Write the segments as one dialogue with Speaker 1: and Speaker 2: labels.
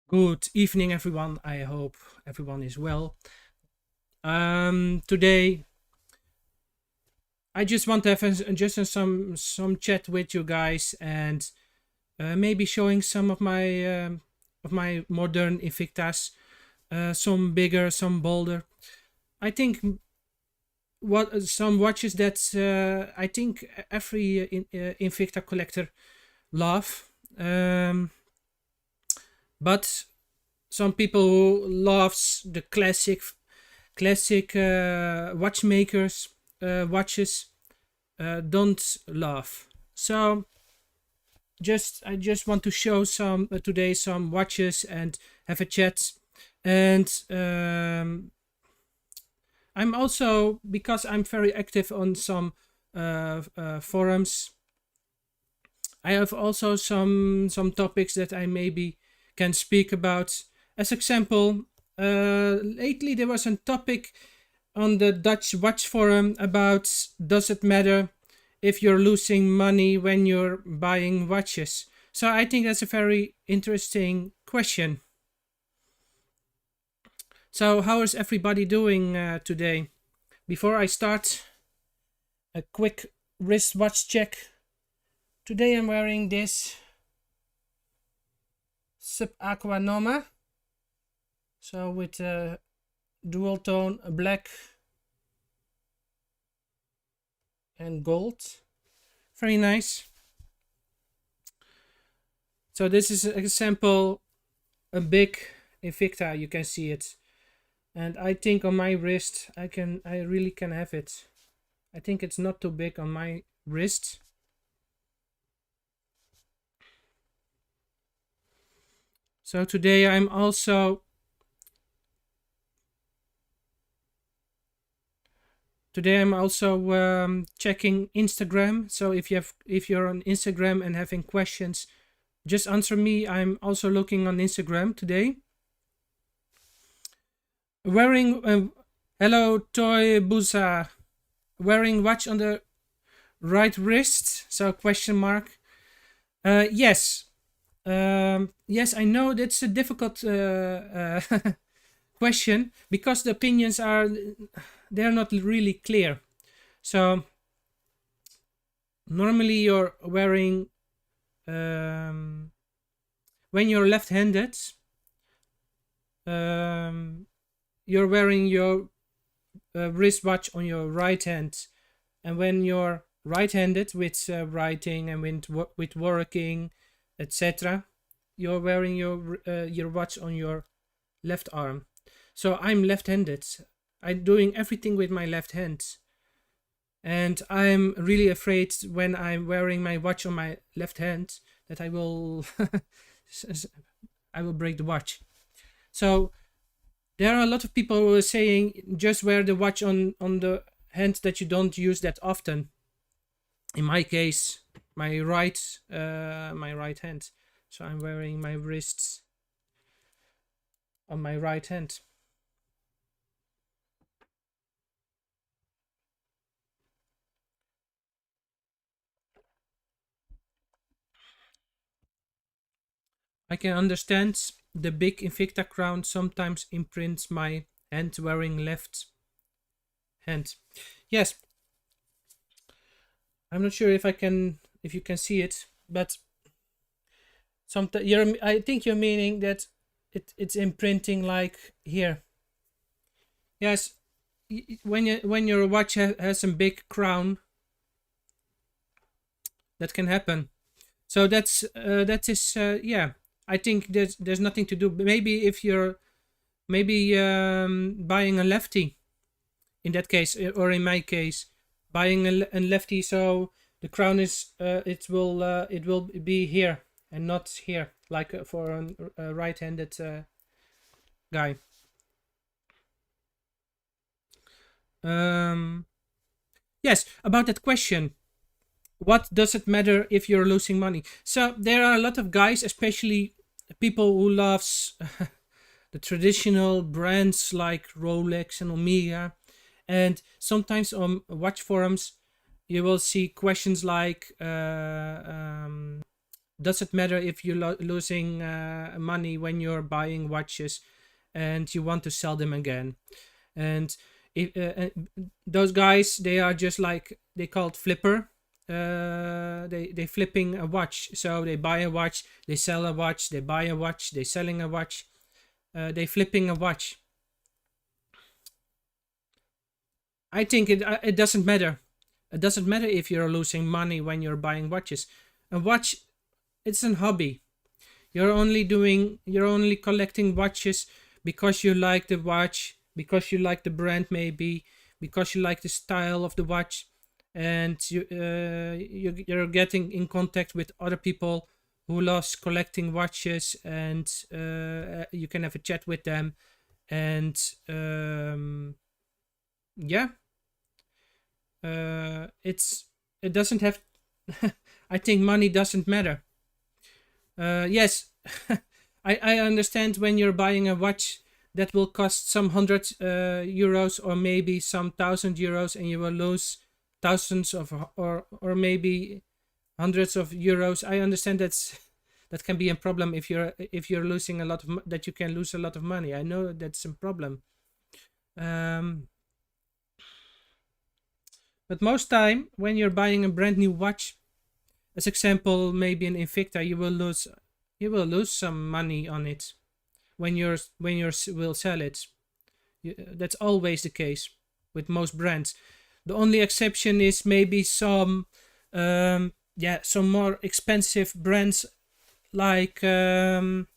Speaker 1: Good evening, everyone. I hope everyone is well. Today I just want to have some chat with you guys and maybe showing some of my modern Invictas, some bigger, some bolder. I think what some watches that I think every Invicta collector love. But some people who loves the classic watchmakers watches don't love. So I just want to show some today some watches and have a chat. And I'm also, because I'm very active on some forums, I have also some topics that I maybe can speak about. As example, lately there was a topic on the Dutch Watch Forum about, does it matter if you're losing money when you're buying watches? So I think that's a very interesting question. So how is everybody doing today? Before I start, a quick wristwatch check. Today I'm wearing this Sub Aqua Noma, so with a dual tone black and gold. Very nice. So this is an example, a big Invicta, you can see it. And I think on my wrist I really can have it. I think it's not too big on my wrist. So today I'm also checking Instagram. So if you're on Instagram and having questions, just answer me. I'm also looking on Instagram today. Wearing hello Toy Busa. Wearing watch on the right wrist. So question mark. Yes. Yes, I know that's a difficult question, because the opinions they're not really clear. So normally you're wearing when you're left-handed, you're wearing your wristwatch on your right hand, and when you're right-handed with writing and with working, etc., you're wearing your watch on your left arm. So I'm left-handed. I'm doing everything with my left hand, and I'm really afraid when I'm wearing my watch on my left hand that I will I will break the watch. So there are a lot of people who are saying just wear the watch on the hand that you don't use that often. In my case, my right hand. So I'm wearing my wrists on my right hand. I can understand the big Invicta crown sometimes imprints my hand wearing left hand. Yes, I'm not sure if you can see it, but I think you're meaning that it's imprinting like here. Yes, when your watch has a big crown, that can happen. So that is yeah. I think there's nothing to do. Maybe if you're buying a lefty, in that case, or in my case, buying a lefty, so the crown is it will be here and not here, like for a right-handed guy. Yes, about that question, what does it matter if you're losing money? So there are a lot of guys, especially people who loves the traditional brands like Rolex and Omega, and sometimes on watch forums you will see questions like doesn't matter if you're losing money when you're buying watches and you want to sell them again. And if those guys, they are just like, they call it flipper. They flipping a watch. So they buy a watch, they sell a watch, they buy a watch, they selling a watch, they flipping a watch. I think it doesn't matter. It doesn't matter if you're losing money when you're buying watches. A watch, it's an hobby. You're only collecting watches because you like the watch, because you like the brand, maybe because you like the style of the watch, and you're getting in contact with other people who loves collecting watches, and you can have a chat with them, and yeah, it doesn't have. I think money doesn't matter. Yes, I understand when you're buying a watch that will cost some hundred euros, or maybe some €1,000, and you will lose thousands of, or maybe hundreds of euros. I understand that can be a problem if you're losing a lot of that you can lose a lot of money. I know that's a problem. But most time when you're buying a brand new watch, as example, maybe an Invicta, you will lose some money on it when you will sell it. That's always the case with most brands. The only exception is maybe some some more expensive brands like Rolex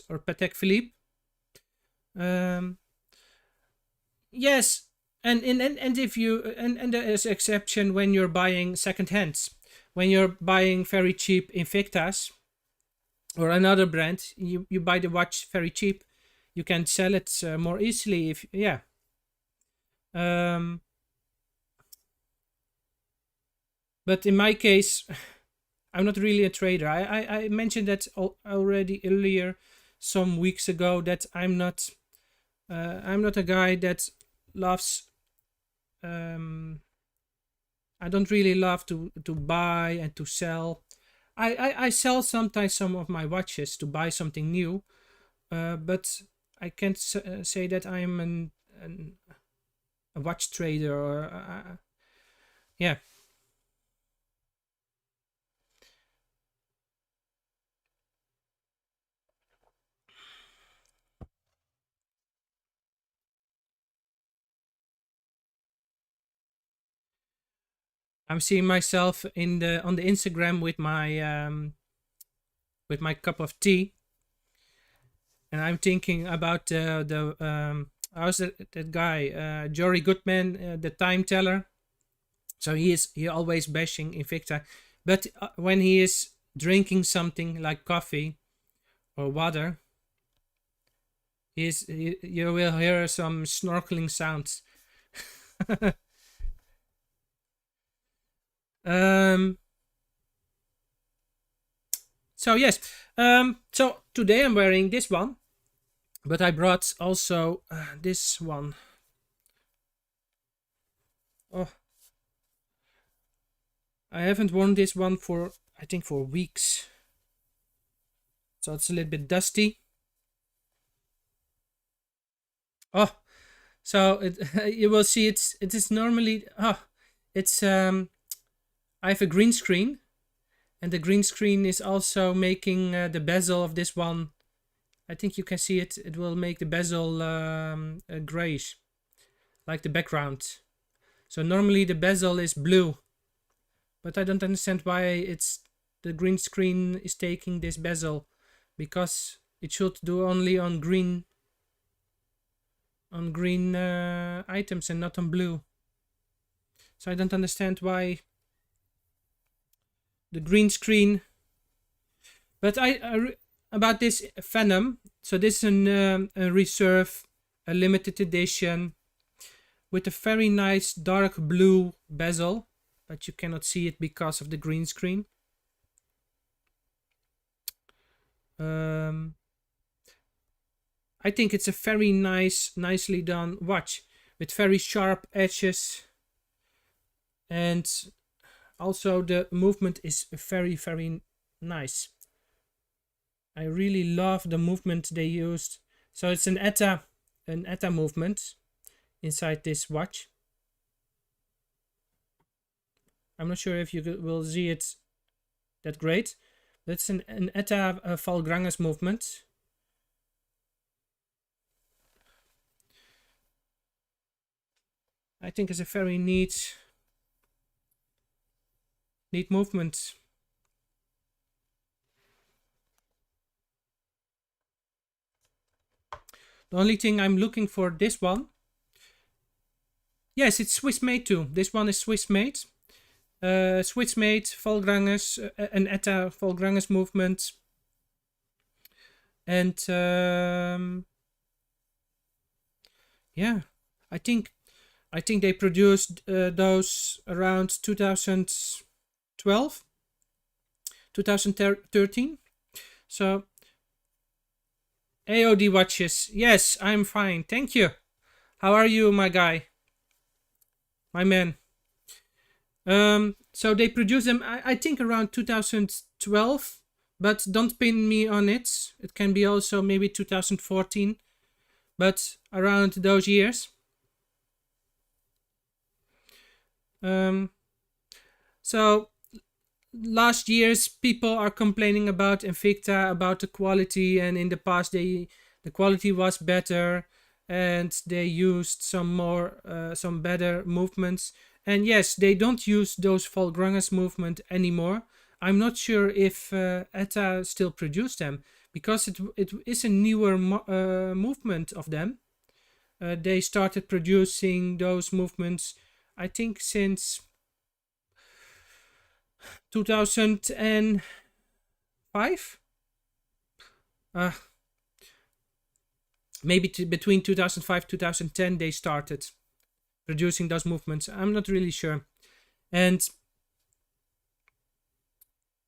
Speaker 1: or Patek Philippe. Um, yes, and if you and there is exception when you're buying second hands. When you're buying very cheap Invictas or another brand, you buy the watch very cheap, you can sell it more easily. If yeah, um, but in my case, I'm not really a trader. I mentioned that already earlier, some weeks ago, that I'm not a guy that loves. I don't really love to buy and to sell. I sell sometimes some of my watches to buy something new, but I can't say that I'm a watch trader, or yeah. I'm seeing myself in the on the Instagram with my cup of tea, and I'm thinking about the how's that guy, Jory Goodman, the time teller. So he always bashing Invicta, but when he is drinking something like coffee or water, you will hear some snorkeling sounds. um. So yes. So today I'm wearing this one, but I brought also this one. Oh, I haven't worn this one for, I think, for weeks. So it's a little bit dusty. Oh, so you will see it is normally it's I have a green screen, and the green screen is also making the bezel of this one. I think you can see it. It will make the bezel grayish, like the background. So normally the bezel is blue, but I don't understand why it's the green screen is taking this bezel, because it should do only on green items and not on blue. So I don't understand why the green screen. But about this Phantom. So this is a reserve, a limited edition with a very nice dark blue bezel, but you cannot see it because of the green screen. I think it's a very nicely done watch with very sharp edges, and also the movement is very, very nice. I really love the movement they used. So it's an ETA movement inside this watch. I'm not sure if you will see it that great. But it's an ETA Valgranges movement. I think it's a very neat movement. The only thing I'm looking for this one. Yes, it's Swiss made too. This one is Swiss made. Swiss made Valgranges, an ETA Valgranges movement. And yeah, I think they produced those around 2012, 2013. So AOD watches. Yes, I'm fine. Thank you. How are you, my guy? My man. So they produced them, I think, around 2012, but don't pin me on it. It can be also maybe 2014, but around those years. So last years people are complaining about Invicta, about the quality, and in the past the quality was better and they used some better movements. And yes, they don't use those Valgranges movement anymore. I'm not sure if ETA still produce them, because it is a newer movement of them. They started producing those movements, I think, since 2005. Maybe between 2005 2010 they started producing those movements. I'm not really sure. And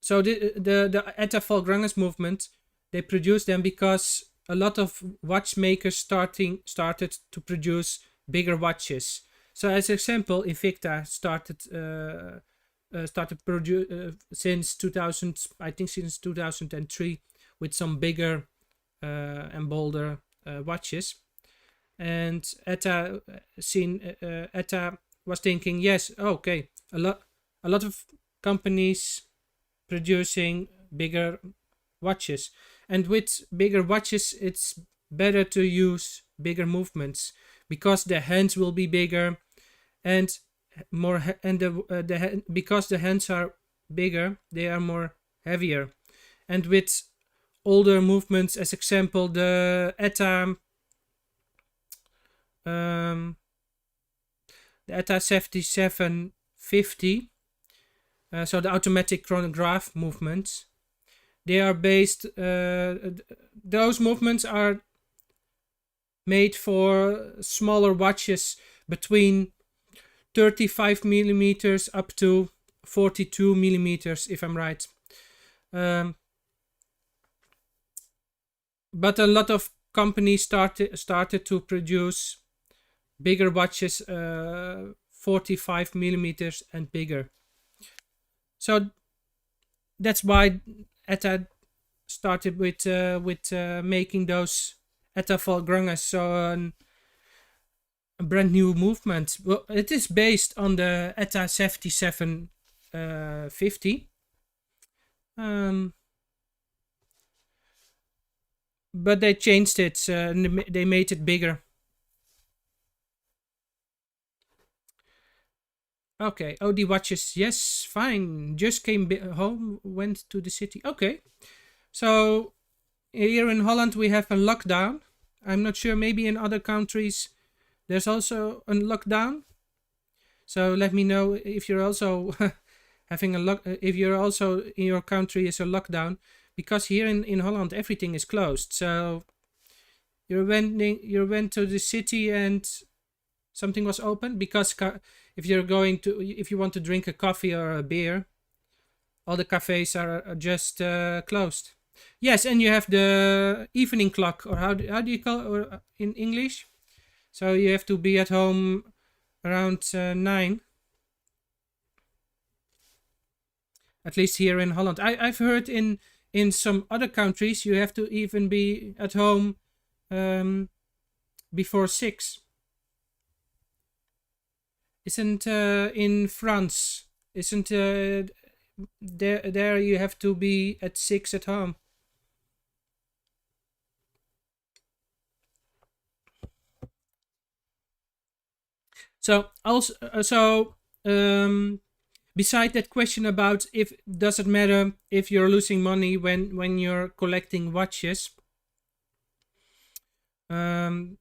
Speaker 1: so the ETA Valgranges movement, they produced them because a lot of watchmakers started to produce bigger watches. So as example, Invicta started produce since 2000, I think since 2003, with some bigger and bolder watches. And ETA was thinking, yes, okay, a lot of companies producing bigger watches, and with bigger watches it's better to use bigger movements, because the hands will be bigger and more because the hands are bigger, they are more heavier. And with older movements, as example the ETA 7750, so the automatic chronograph movements, they are based, those movements are made for smaller watches between 35 millimeters up to 42 millimeters, if I'm right. But a lot of companies started to produce bigger watches, 45 millimeters and bigger. So that's why ETA started with making those ETA Valgranges, so a brand new movement. Well, it is based on the ETA 7750. But they changed it. They made it bigger. Okay, OD watches. Yes, fine. Just came home, went to the city. Okay. So here in Holland we have a lockdown. I'm not sure, maybe in other countries there's also a lockdown. So let me know if you're also having if you're also in your country is a lockdown, because here in Holland everything is closed. So you went to the city and something was open, because if you want to drink a coffee or a beer, all the cafes are just closed. Yes, and you have the evening clock, or how do you call it in English? So you have to be at home around 9. At least here in Holland. I've heard in some other countries you have to even be at home um, before 6. Isn't in France? Isn't there you have to be at 6 at home? So also beside that question about if does it matter if you're losing money when you're collecting watches, um,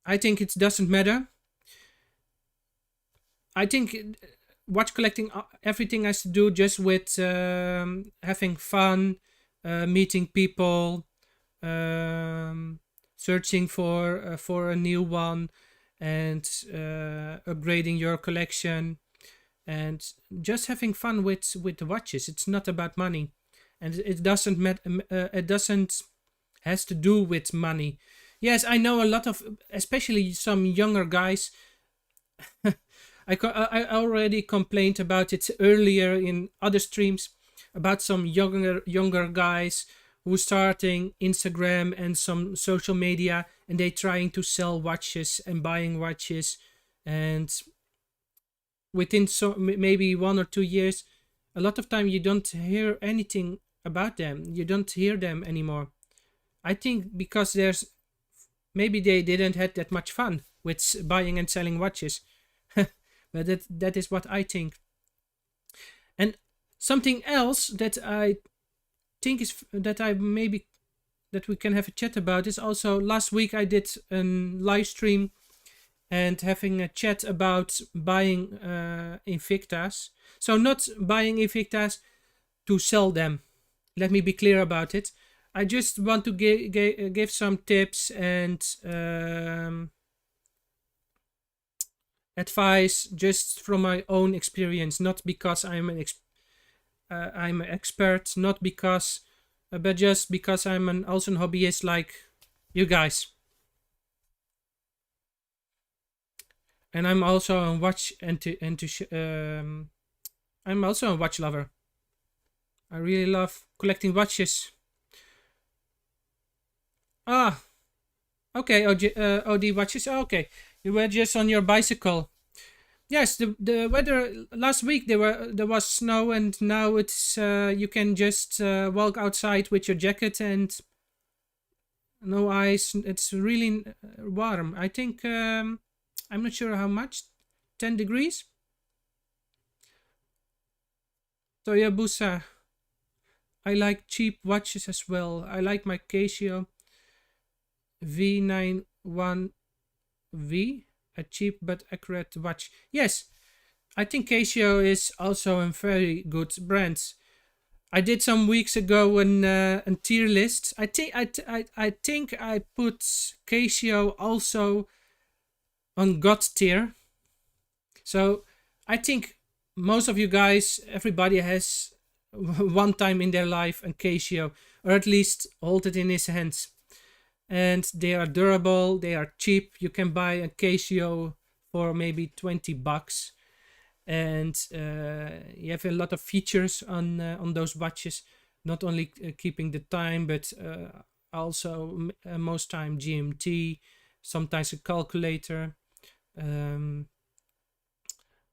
Speaker 1: I think it doesn't matter. I think watch collecting everything has to do just with having fun, meeting people, um, searching for a new one, and upgrading your collection, and just having fun with the watches. It's not about money, and it doesn't it doesn't has to do with money. Yes, I know a lot of, especially some younger guys. I already complained about it earlier in other streams about some younger guys who starting Instagram and some social media, and they trying to sell watches and buying watches, and within maybe 1 or 2 years, a lot of time you don't hear anything about them. You don't hear them anymore. I think because there's maybe they didn't had that much fun with buying and selling watches. But that is what I think. And something else that I think is that I maybe that we can have a chat about is also last week I did a live stream and having a chat about buying Invictas. So not buying Invictas to sell them. Let me be clear about it. I just want to give some tips and advice just from my own experience, not because I'm an expert, not because, but just because I'm also a hobbyist like you guys. And I'm also a watch I'm also a watch lover. I really love collecting watches. Ah, okay. OD watches. Oh, okay, you were just on your bicycle. Yes, the weather last week there was snow, and now it's you can just walk outside with your jacket and no ice. It's really warm. I think I'm not sure how much. 10 degrees. Toyabusa. I like cheap watches as well. I like my Casio V91V, a cheap but accurate watch. Yes, I think Casio is also a very good brand. I did some weeks ago a tier list. I think I put Casio also on God tier. So I think most of you guys, everybody has one time in their life a Casio, or at least hold it in his hands. And they are durable, they are cheap. You can buy a Casio for maybe $20, and you have a lot of features on those watches. Not only keeping the time, but also most time GMT, sometimes a calculator, um,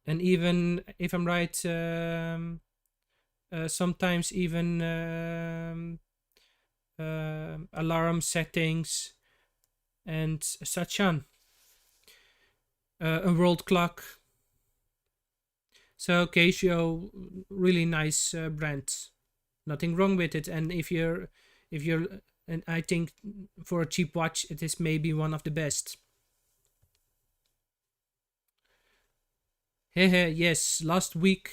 Speaker 1: and even if I'm right, sometimes even alarm settings and such on. A world clock. So Casio, really nice brand. Nothing wrong with it. And if you're, and I think for a cheap watch, it is maybe one of the best. Yes, last week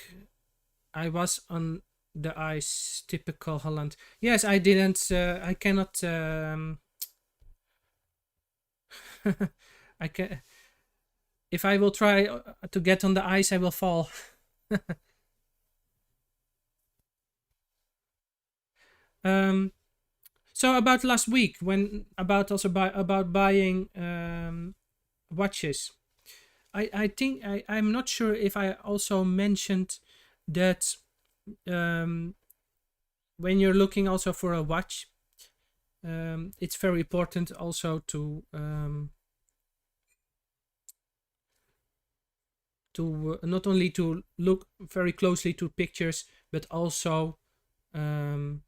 Speaker 1: I was on the ice. Typical Holland. Yes, I didn't. I cannot. I can. If I will try to get on the ice, I will fall. um. So about last week, when about also about buying watches, I think I'm not sure if I also mentioned that when you're looking also for a watch, it's very important also to not only to look very closely to pictures, but also um,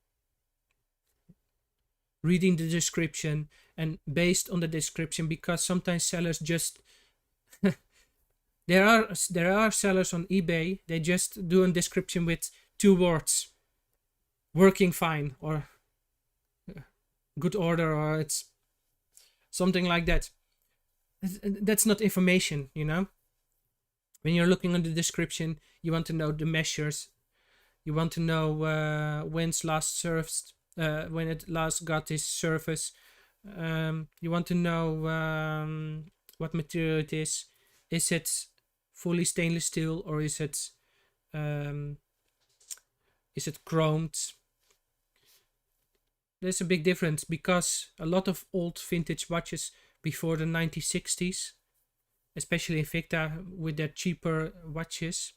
Speaker 1: reading the description and based on the description, because sometimes sellers just there are sellers on eBay, they just do a description with 2 words: working fine, or good order, or it's something like that. That's not information, when you're looking on the description. You want to know the measures, you want to know when's last served, when it last got this service. You want to know what material it is. Is it fully stainless steel, or um, is it chromed? There's a big difference, because a lot of old vintage watches before the 1960s, especially Invicta with their cheaper watches,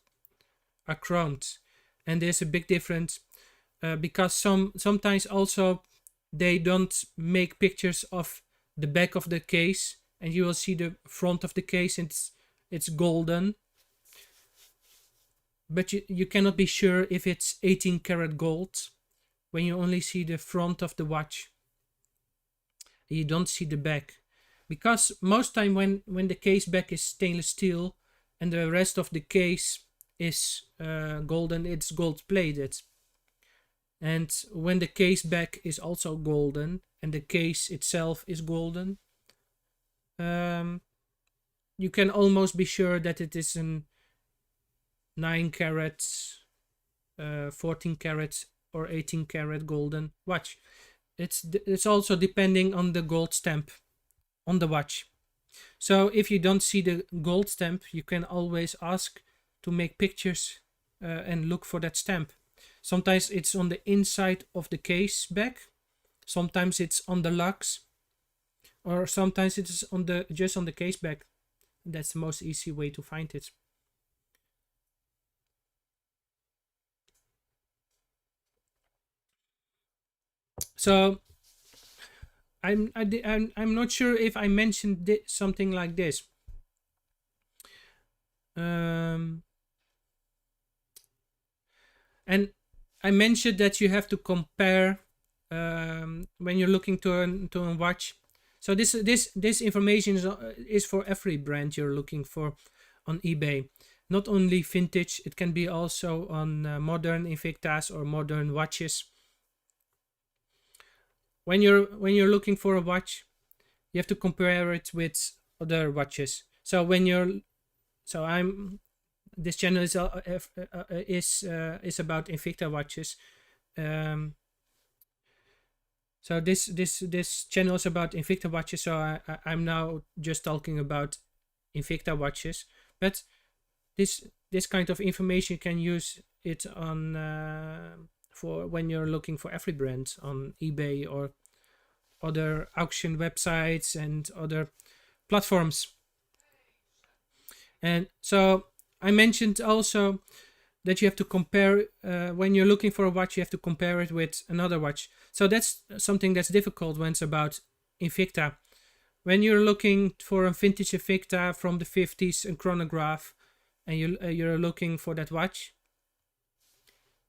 Speaker 1: are chromed. And there's a big difference, because sometimes also they don't make pictures of the back of the case, and you will see the front of the case and it's golden, but you cannot be sure if it's 18 karat gold when you only see the front of the watch. You don't see the back, because most time when the case back is stainless steel and the rest of the case is golden, it's gold plated. And when the case back is also golden and the case itself is golden, you can almost be sure that it is an 9 carat, 14 carat, or 18 karat golden watch. It's also depending on the gold stamp on the watch. So if you don't see the gold stamp, you can always ask to make pictures and look for that stamp. Sometimes it's on the inside of the case back, sometimes it's on the lugs, or sometimes it's just on the case back. That's the most easy way to find it. So I'm not sure if I mentioned something like this. And I mentioned that you have to compare when you're looking to a watch. So this information is for every brand you're looking for on eBay. Not only vintage, it can be also on modern Invictas or modern watches. When you're looking for a watch, you have to compare it with other watches. So this channel is about Invicta watches. So this channel is about Invicta watches. So I'm now just talking about Invicta watches. But this kind of information, you can use it on for when you're looking for every brand on eBay or other auction websites and other platforms. And so I mentioned also that you have to compare when you're looking for a watch, you have to compare it with another watch. So that's something that's difficult when it's about Invicta. When you're looking for a vintage Invicta from the 50s and chronograph, and you're looking for that watch,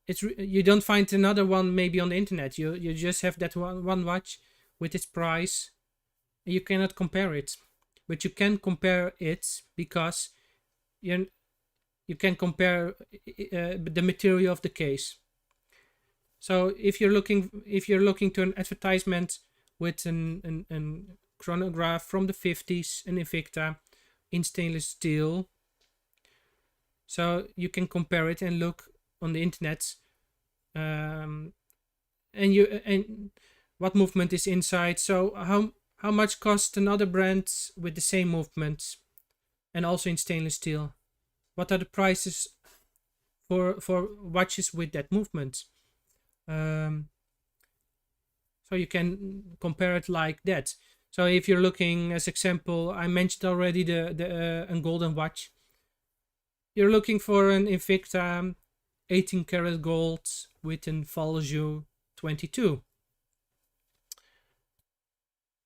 Speaker 1: you don't find another one maybe on the internet. You just have that one watch with its price. You cannot compare it, but you can compare it because you can compare the material of the case. So if you're looking to an advertisement with an chronograph from the 50s, an Invicta in stainless steel, so you can compare it and look on the internet, and what movement is inside. So how much cost another brand with the same movement and also in stainless steel? What are the prices for watches with that movement? So you can compare it like that. So if you're looking, as example, I mentioned already the golden watch. You're looking for an Invicta 18 karat gold with an value 22.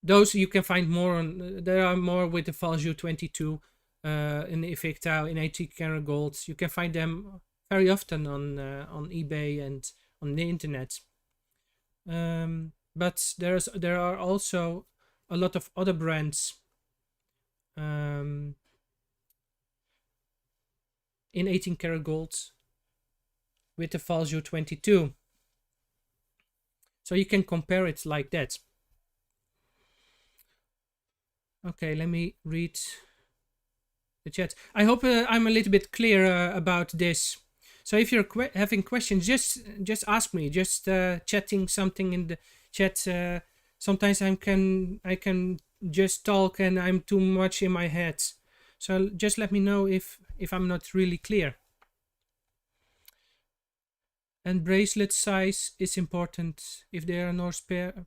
Speaker 1: Those you can find more on. There are more with the value 22 in Invicta in 18 karat gold. You can find them very often on eBay and on the internet. But there are also a lot of other brands in 18 karat gold with the value 22. So you can compare it like that. Okay, let me read the chat. I hope I'm a little bit clear about this. So if you're having questions, just ask me. Just chatting something in the chat. Sometimes I can just talk and I'm too much in my head. So just let me know if I'm not really clear. And bracelet size is important. If there are no spare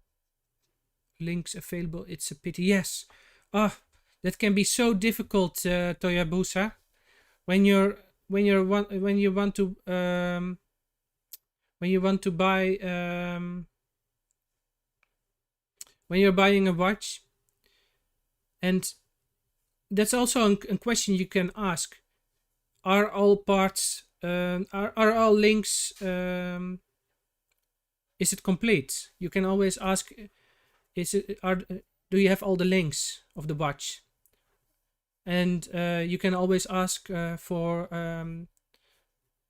Speaker 1: links available, it's a pity. Yes. That can be so difficult, Toyabusa. When you want to buy when you're buying a watch, and that's also a question you can ask. Are all parts are all links is it complete? You can always ask, do you have all the links of the watch? And you can always ask for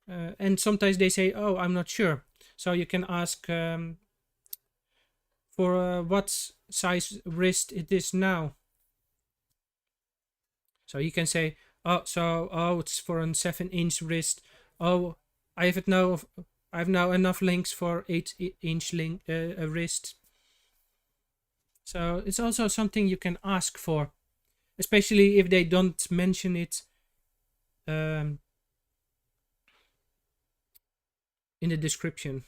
Speaker 1: and sometimes they say, oh, I'm not sure. So you can ask for what size wrist it is now. So you can say, it's for a 7-inch wrist. Oh, I have now enough links for 8-inch wrist. So it's also something you can ask for, especially if they don't mention it in the description.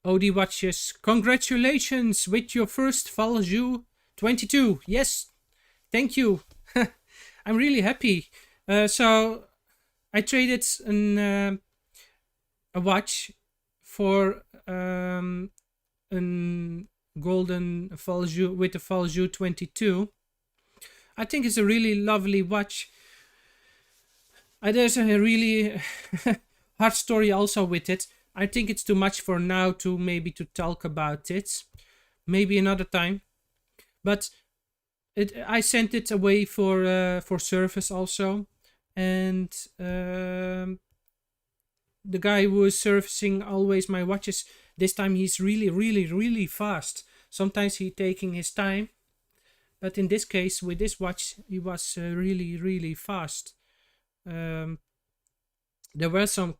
Speaker 1: OD Watches, congratulations with your first value 22. Yes, thank you. I'm really happy. So I traded a watch for a golden value with the value 22. I think it's a really lovely watch. There's a really hard story also with it. I think it's too much for now to talk about it. Maybe another time. But I sent it away for service also, and the guy who is servicing always my watches, this time he's really fast. Sometimes he's taking his time, but in this case with this watch he was really fast. There were some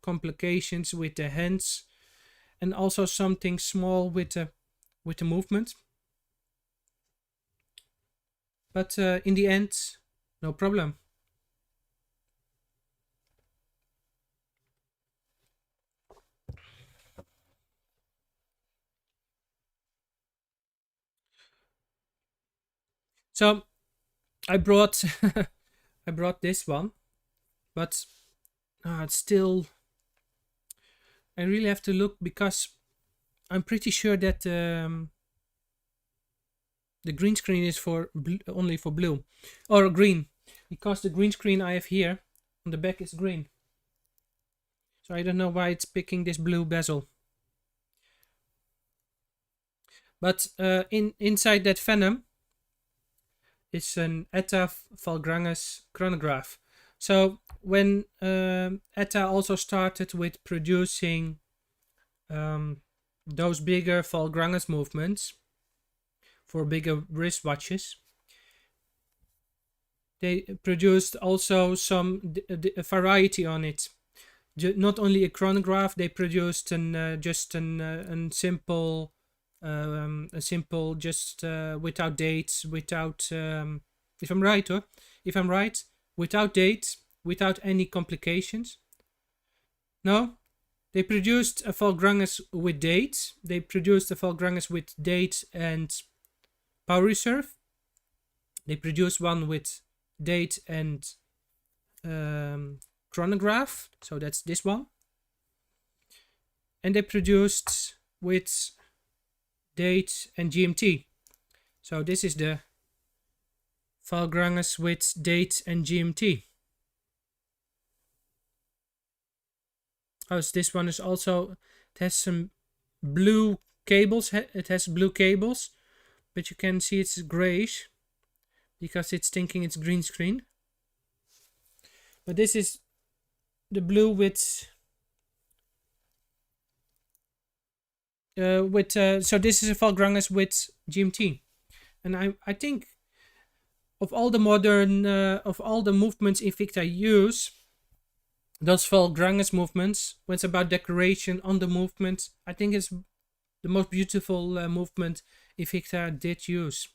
Speaker 1: complications with the hands, and also something small with the movement. But in the end, no problem. So I brought this one, but it's still. I really have to look, because I'm pretty sure that the green screen is for only for blue or green, because the green screen I have here on the back is green. So I don't know why it's picking this blue bezel. But inside that Venom is an ETA Valgranges chronograph. So when ETA also started with producing those bigger Valgranges movements for bigger wristwatches, they produced also some variety on it. Not only a chronograph, they produced just a simple just without dates, without if I'm right, without dates, without any complications. No, they produced a Valgranges with dates. They produced a Valgranges with date and power reserve. They produced one with date and chronograph, so that's this one. And they produced with date and GMT. So this is the Valgranges with date and GMT. Oh, so this one is also, it has some blue cables. It has blue cables, but you can see it's grayish because it's thinking it's green screen. But this is the blue with so this is a Valgranges with GMT, and I think of all the modern of all the movements Invicta use, those Valgranges movements, when it's about decoration on the movement, I think it's the most beautiful movement Invicta did use.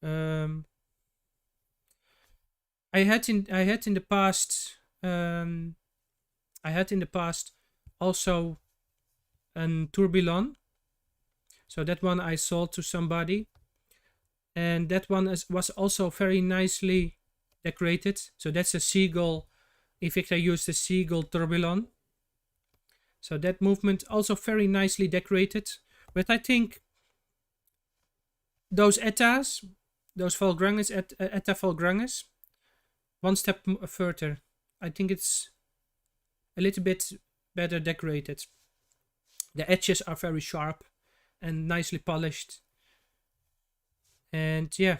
Speaker 1: I had in the past also an tourbillon. So that one I sold to somebody, and that one was also very nicely decorated. So that's a seagull. Invicta used a seagull tourbillon. So that movement also very nicely decorated. But I think those Ettas, those Valgranges, Etta Valgranges, one step further. I think it's a little bit better decorated. The edges are very sharp and nicely polished. And yeah.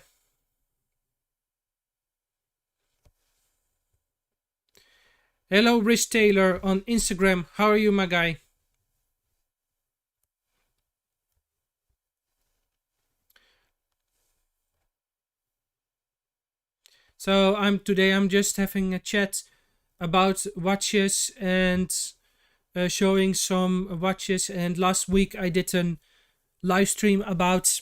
Speaker 1: Hello, Rich Taylor on Instagram. How are you, my guy? So I'm just having a chat about watches and showing some watches. And last week I did a live stream about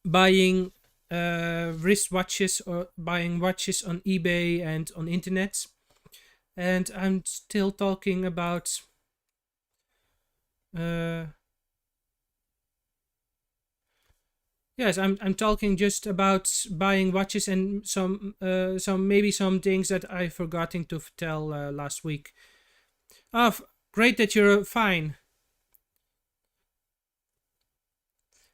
Speaker 1: buying wrist watches or buying watches on eBay and on internet. And I'm still talking about yes, I'm talking just about buying watches and some maybe some things that I forgotten to tell last week. Oh, great that you're fine.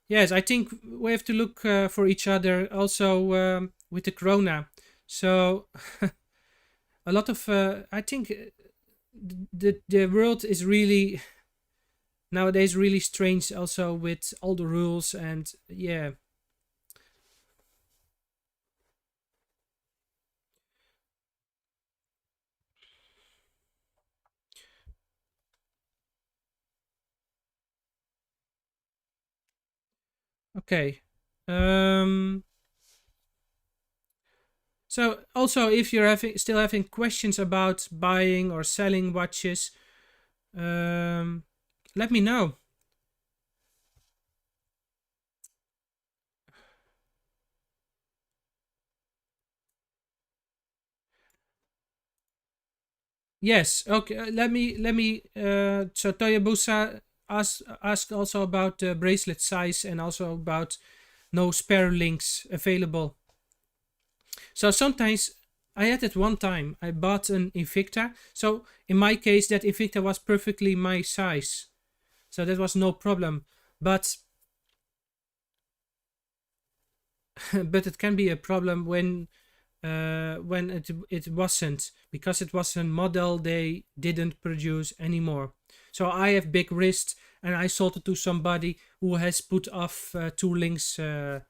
Speaker 1: Yes, I think we have to look for each other also with the corona. So a lot of I think the world is really nowadays really strange also with all the rules and yeah. Okay. Um so also if you're still having questions about buying or selling watches, let me know. Yes. Okay. Let me. So Toyabusa asked also about the bracelet size and also about no spare links available. So sometimes I had it one time. I bought an Invicta. So in my case, that Invicta was perfectly my size. So that was no problem. But but it can be a problem when it wasn't, because it was a model they didn't produce anymore. So I have big wrist and I sold it to somebody who has put off two links. So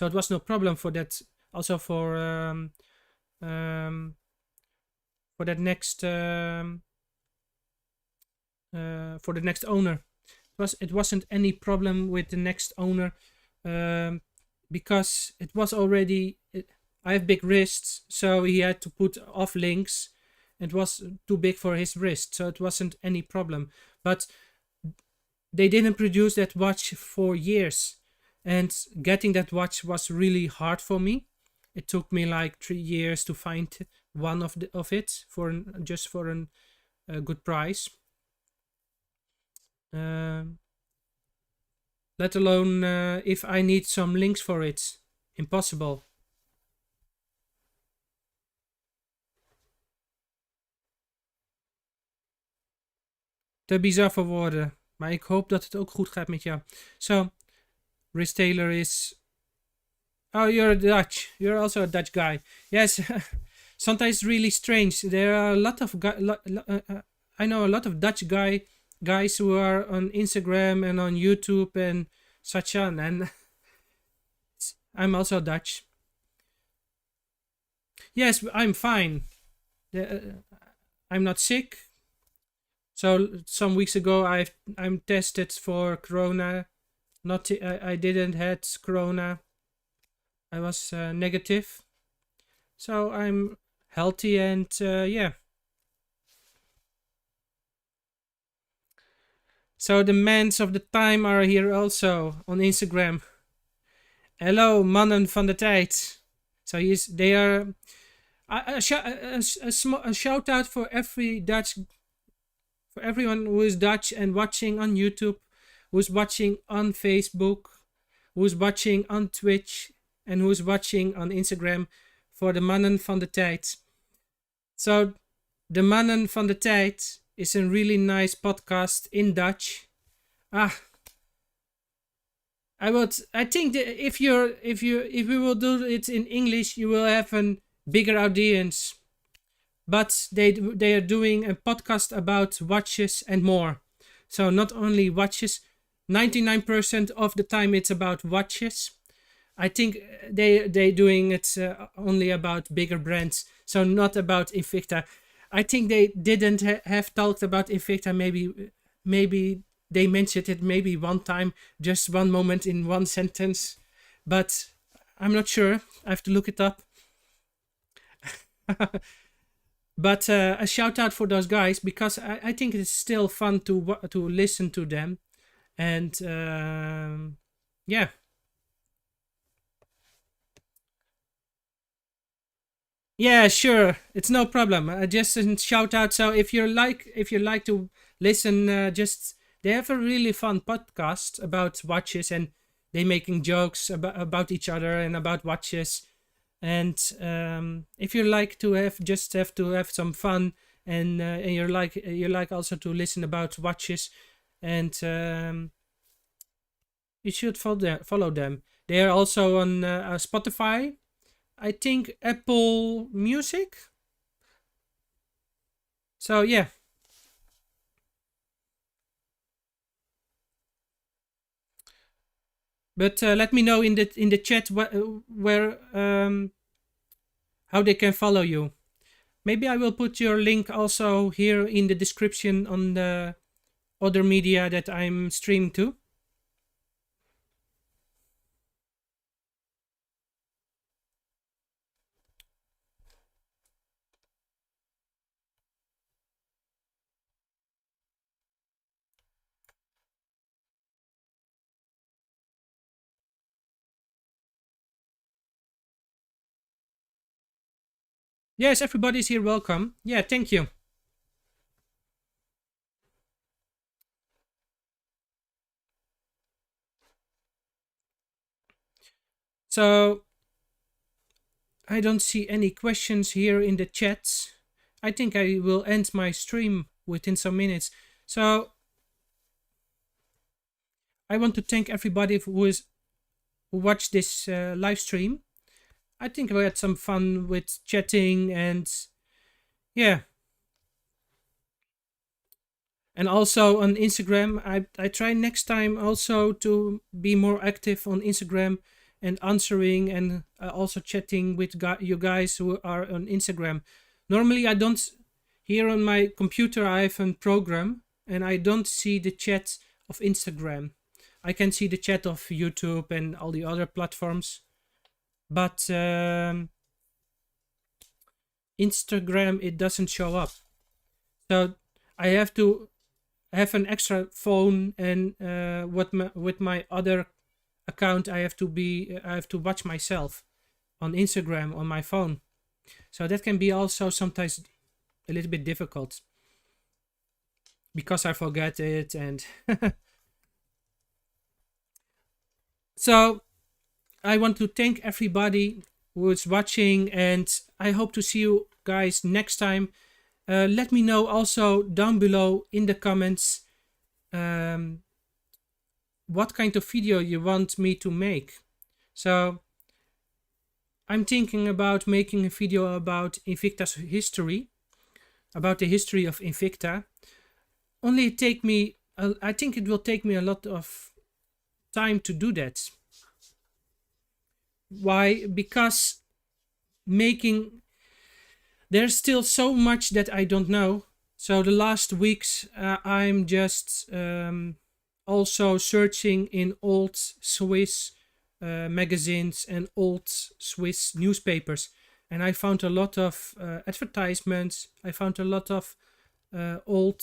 Speaker 1: it was no problem for that. Also for that next for the next owner. It wasn't any problem with the next owner, um, because it was already. I have big wrists, so he had to put off links. It was too big for his wrist, so it wasn't any problem. But they didn't produce that watch for years, and getting that watch was really hard for me. It took me like 3 years to find one of it for just for a good price. Um, let alone if I need some links for it. Impossible. te bizar voor woorden. Maar ik hoop dat het ook goed gaat met jou. So, Rhys Taylor is... Oh, you're Dutch. You're also a Dutch guy. Yes. Sometimes really strange. There are a lot of... I know a lot of Dutch guys who are on Instagram and on YouTube and such on. And I'm also Dutch. Yes, I'm fine. I'm not sick. So some weeks ago, I'm tested for corona. Not I didn't had corona. I was negative. So I'm healthy and yeah. So the mans of the time are here also on Instagram. Hello, mannen van de tijd. So they are a shout out for everyone who is Dutch and watching on YouTube, who's watching on Facebook, who's watching on Twitch, and who's watching on Instagram for de mannen van de tijd. So, de mannen van de tijd is a really nice podcast in Dutch. I think that if we will do it in English, you will have a bigger audience. But they are doing a podcast about watches and more. So not only watches, 99% of the time it's about watches. I think they doing it only about bigger brands, so not about Invicta. I think they didn't have talked about Invicta. Maybe they mentioned it maybe one time, just one moment in one sentence, but I'm not sure. I have to look it up. But a shout out for those guys, because I think it's still fun to listen to them, and yeah. Yeah, sure. It's no problem. Just a shout out. So if you like to listen, just they have a really fun podcast about watches, and they making jokes about each other and about watches. And if you like to have some fun, and you like also to listen about watches, and you should follow them. They are also on Spotify. I think Apple Music. So yeah. But let me know in the chat where how they can follow you. Maybe I will put your link also here in the description on the other media that I'm streaming to. Yes, everybody's here. Welcome. Yeah, thank you. So, I don't see any questions here in the chat. I think I will end my stream within some minutes. So, I want to thank everybody who watched this live stream. I think we had some fun with chatting, and yeah. And also on Instagram, I try next time also to be more active on Instagram and answering, and also chatting with you guys who are on Instagram. Normally I don't, here on my computer I have a program and I don't see the chat of Instagram. I can see the chat of YouTube and all the other platforms, but Instagram, it doesn't show up. So I have to have an extra phone, and with my other account I have to watch myself on Instagram on my phone. So that can be also sometimes a little bit difficult, because I forget it. And so I want to thank everybody who is watching, and I hope to see you guys next time. Let me know also down below in the comments um, what kind of video you want me to make. So I'm thinking about making a video about Invicta's history, about the history of Invicta. Only take me, I think it will take me a lot of time to do that. Why? Because there's still so much that I don't know. So the last weeks I'm just also searching in old Swiss magazines and old Swiss newspapers, and I found a lot of advertisements. I found a lot of old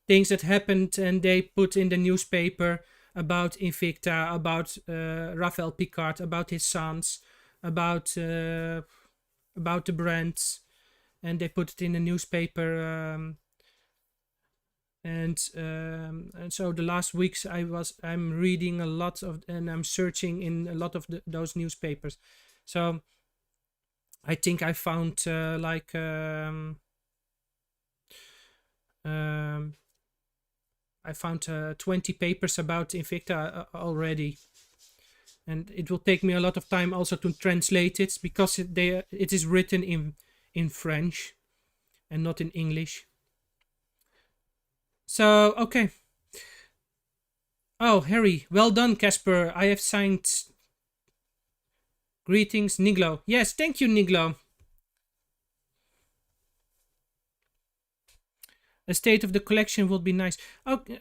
Speaker 1: things that happened, and they put in the newspaper about Invicta, about Raphael Picard, about his sons, about the brands, and they put it in the newspaper. And so the last weeks I'm reading a lot of, and I'm searching in a lot of those newspapers. So I think I found I found 20 papers about Invicta already, and it will take me a lot of time also to translate it, because it is written in French and not in English. So okay. Oh, Harry, well done, Casper. I have signed. Greetings, Niglo. Yes, thank you, Niglo. A state of the collection would be nice. Okay,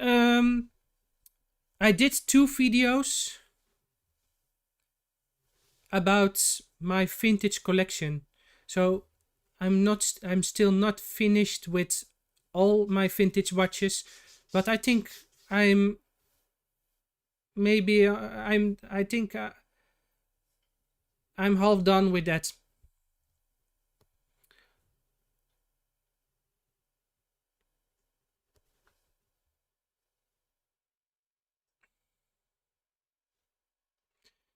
Speaker 1: I did 2 videos about my vintage collection. So I'm still not finished with all my vintage watches, but I think I'm maybe I think I'm half done with that.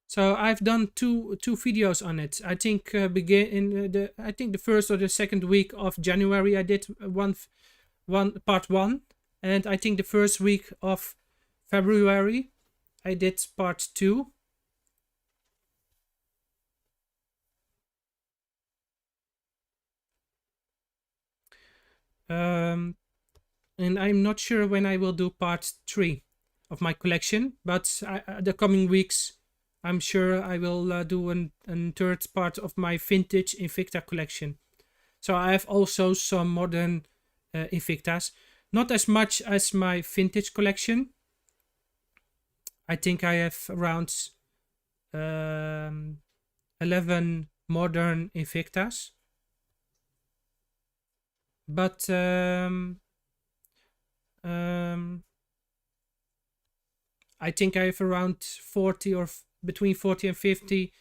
Speaker 1: So I've done two videos on it. I think begin in I think the first or the second week of January I did one part 1, and I think the first week of February I did part 2. And I'm not sure when I will do part 3 of my collection, but the coming weeks I'm sure I will do a third part of my vintage Invicta collection. So I have also some modern Invictas, not as much as my vintage collection. I think I have around 11 modern Invictas, but I think I have around 40 or between 40 and 50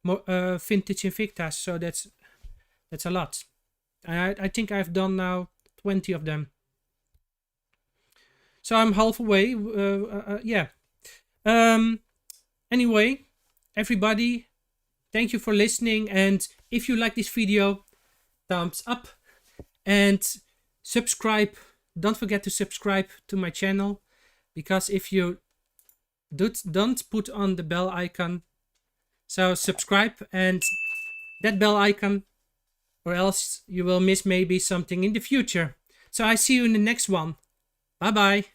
Speaker 1: vintage Invictas, so that's a lot. I think I've done now 20 of them. So I'm halfway. Yeah. Anyway, everybody, thank you for listening. And if you like this video, thumbs up and subscribe. Don't forget to subscribe to my channel, because if you don't put on the bell icon, so subscribe and that bell icon, or else you will miss maybe something in the future. So I see you in the next one. Bye bye.